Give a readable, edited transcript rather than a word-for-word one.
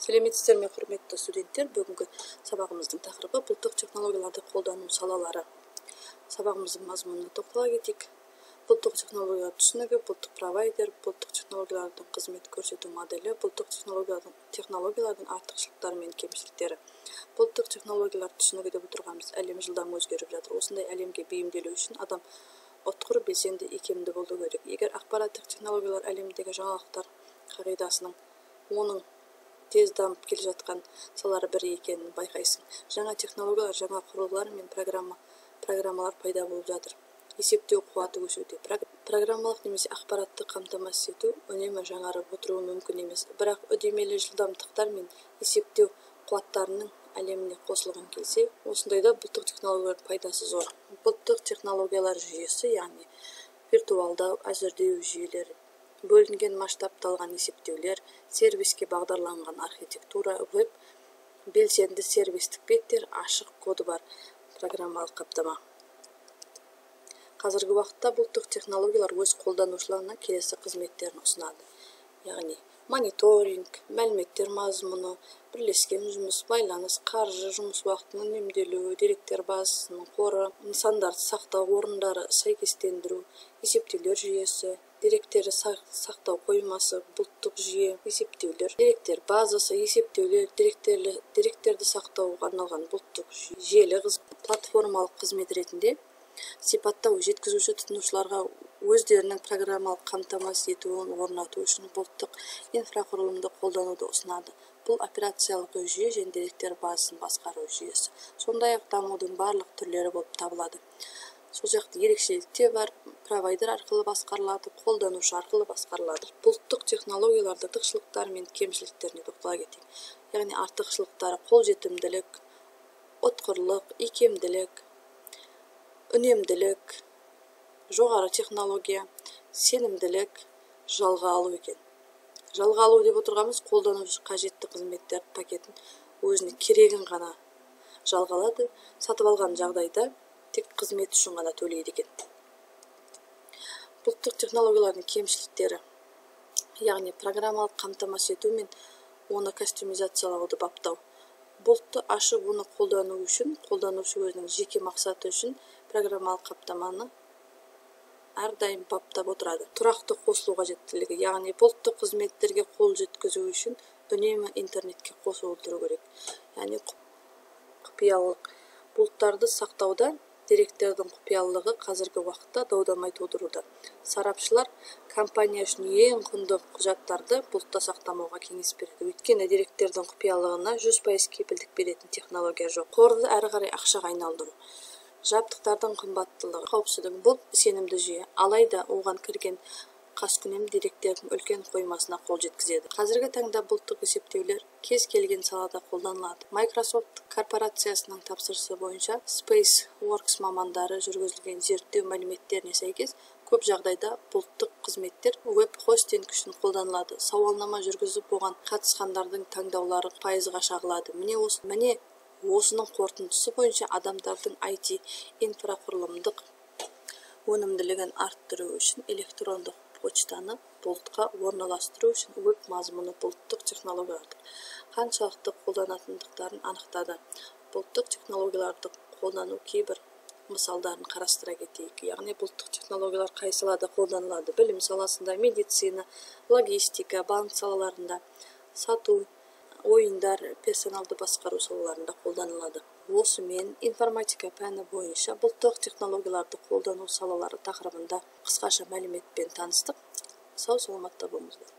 Сәлеметсіздер ме, құрметті студенттер? Бүгінгі сабағымыздың тақырыбы бұлттық технологияларды қолдану салалары. Сабағымыздың мазмұнына тоқтала кетейік. Бұлттық технологиялар түсінігі, бұлттық провайдер, бұлттық технологиялардың қызмет көрсету моделі, бұлттық технологиялардың артықшылықтары мен кемшіліктері. Бұлттық технологиялар түсінігі деп отырғанымыз әлем жылдам өзгеріп жатыр. Осындай әлемге бейімделу үшін адам ұтқыр, белсенді, икемді болу керек. Егер ақпараттық технологиялар әлемдегі жаңалықтар қағидасының оның тез дамып келе жатқан салалары бірі екенін байқайсың. Жаңа технологиялар, жаңа құрылғылар мен программалар пайда болып жатыр. Есептеу қуаты өсуде. Программалық немесе ақпаратты қамтамасыз ету үнемі жаңарып отыруы мүмкін емес. Бірақ үдемелі жылдамдықтар мен есептеу қуаттарының әлеміне қосылған келсе, осындайда бұлттық технологиялар пайдасы зор. Бұлттық технологиялар жүйесі, яғни виртуалдау, әзірлеу жүйелері, бөлінген масштабталған есептеулер, сервиске бағдарланған архитектура, веб, белсенді сервистік беттер, ашық коды бар программалық қаптама. Қазіргі уақытта бұлттық технологиялар өз қолданушыларына келесі қызметтерін ұсынады. Яғни мониторинг, мәліметтер мазмұны, бірлескен жұмыс, байланыс, қаржы, жұмыс уақытының үнемделуі, деректер базасының қоры, нысандарды сақтау орындары, сәйкестендіру, есептеулер жүйесі, деректерді сақтау қоймасы, бұлттық жүйе, есептеулер, деректер базасы, есептеулер, деректерді сақтауға арналған бұлттық желі платформалық қызмет ретінде сипаттау жеткізуші тұтынушыларға өздерінің программалық қамтамасыз етуін орнату үшін бұлттық инфрақұрылымды қолдануды ұсынады. Бұл операциялық жүйе және деректер базасын басқару жүйесі. Сондай-ақ дамудың барлық түрлері болып табылады. Сол жақты ерекшелікте бар, провайдер арқылы басқарылады, қолданушы арқылы басқарылады. Бұлттық технологияларды артықшылықтары мен кемшіліктеріне тоқтала кетейік. Яғни артықшылықтары қолжетімділік, ұтқырлық, икемділік, үнемділік, жоғары технология, сенімділік, жалға алу екен. Жалға алу деп отырғанымыз қолданушы қажетті қызметтер пакетін өзіне керегін ғана жалға алады, сатып алған жағдайда тек қызмет үшін ғана төлейді екен. Бұлттық технологиялардың кемшіліктері, яғни программалық қамтамасыз ету мен оны кастомизациялауды баптау. Бұлтты ашып, оны қолдану үшін, қолданушы өзінің жеке мақсаты үшін программалық қаптаманы әрдайым баптап отырады. Тұрақты қосылу қажеттілігі, яғни бұлттық қызметтерге қол жеткізу үшін үнемі интернетке қосылу тұру керек. Яғни құпиялылық. Бұлттарды сақтауда деректердің құпиялылығы қазіргі уақытта дау-дамай тудыруда. Сарапшылар компания үшін ең құнды құжаттарды бұлтта сақтамауға кеңес береді. Өйткені деректердің құпиялылығына 100% кепілдік беретін технология жоқ. Қорды әрі қарай ақшаға айналдыру. Жабдықтардың қымбаттылығы, қауіпсіздігі. Бұл сенімді жүйе, алайда оған кірген қаскүнем деректердің үлкен қоймасына қол жеткізеді. Қазіргі таңда бұлттық есептеулер кез келген салада қолданылады. Microsoft корпорациясының тапсырысы бойынша SpaceWorks мамандары жүргізілген зерттеу мәліметтеріне сәйкес көп жағдайда бұлттық қызметтер веб-хостинг үшін қолданылады. Сауалнама жүргізіп, оған қатысқандардың таңдаулары пайызға шағылады. Міне осының қорытындысы бойынша адамдардың IT инфрақұрылымдық өнімділігін арттыру үшін электрондық почтаны бұлтқа орналастыру үшін веб мазмұны бұлттық технологияларды қаншалықты қолданатындықтарын анықтады. Бұлттық технологияларды қолдану кейбір мысалдарын қарастыра кетейік. Яғни бұлттық технологиялар қай салада қолданылады? Білім саласында, медицина, логистика, банк салаларында, сату, ойындар, персоналды басқару салаларында қолданылады. Осымен информатика пәні бойынша бұлттық технологияларды қолдану салалары тақырыбында қысқаша мәліметпен таныстық. Сау саламатта болыңыздар.